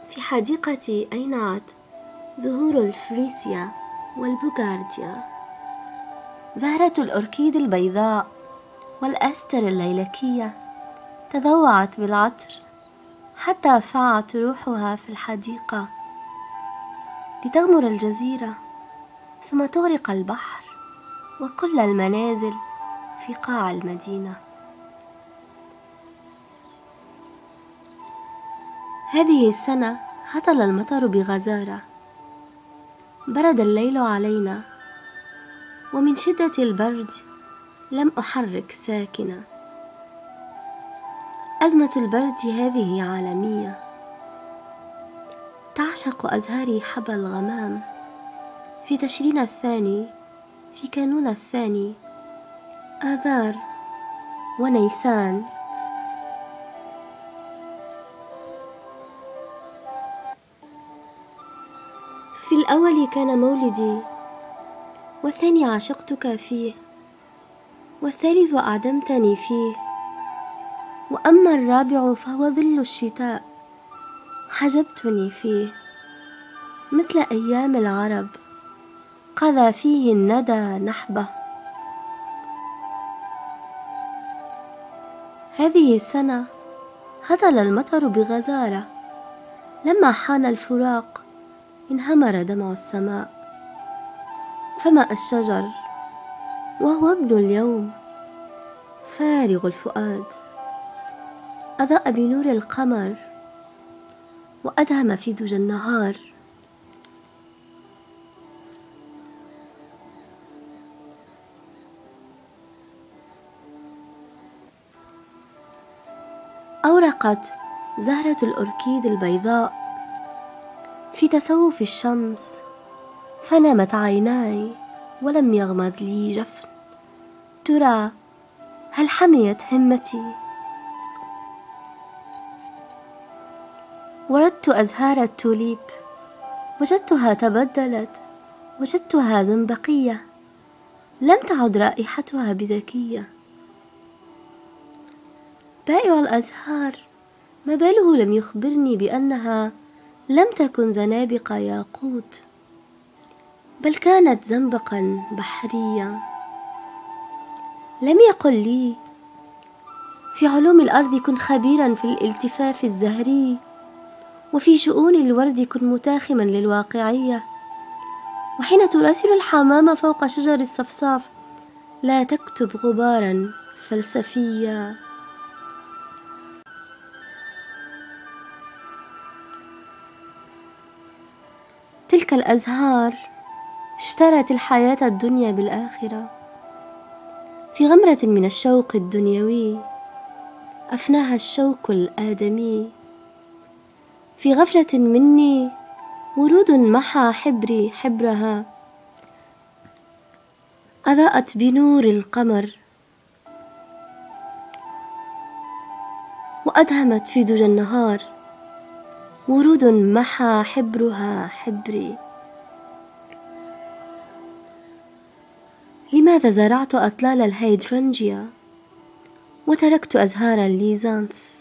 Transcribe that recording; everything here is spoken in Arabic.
في حديقتي أينعت زهور الفريسيا والبوغارديا، زهرة الأوركيد البيضاء والأستر الليلكية تضوعت بالعطر حتى فاعت روحها في الحديقة لتغمر الجزيرة ثم تغرق البحر وكل المنازل في قاع المدينة. هذه السنة هطل المطر بغزارة، برد الليل علينا، ومن شدة البرد لم أحرك ساكنة. أزمة البرد هذه عالمية، تعشق أزهاري حبى الغمام في تشرين الثاني، في كانون الثاني، آذار ونيسان. في الأول كان مولدي، والثاني عشقتك فيه، والثالث أعدمتني فيه، وأما الرابع فهو ظل الشتاء حجبتني فيه، مثل أيام العرب قذى فيه الندى نحبه. هذه السنة هطل المطر بغزارة، لما حان الفراق انهمر دمع السماء، فماء الشجر وهو ابن اليوم فارغ الفؤاد، أضاء بنور القمر وأدهم في دجى النهار. أورقت زهرة الأوركيد البيضاء في تسوف الشمس، فنمت عيناي ولم يغمض لي جفن. ترى هل حميت همتي؟ وردت أزهار التوليب، وجدتها تبدلت، وجدتها زنبقية، لم تعد رائحتها بذكية. بائع الأزهار ما باله لم يخبرني بأنها لم تكن زنابق ياقوت، بل كانت زنبقا بحرية. لم يقل لي في علوم الأرض كن خبيرا في الالتفاف الزهري، وفي شؤون الورد كن متاخما للواقعية، وحين تراسل الحمامة فوق شجر الصفصاف لا تكتب غبارا فلسفيا. تلك الأزهار اشترت الحياة الدنيا بالآخرة، في غمرة من الشوق الدنيوي أفناها الشوق الآدمي. في غفلة مني ورود محى حبري حبرها، أضاءت بنور القمر وأدهمت في دجى النهار، ورود محى حبرها حبري. لماذا زرعت أطلال الهيدرنجيا وتركت أزهار الليزانث؟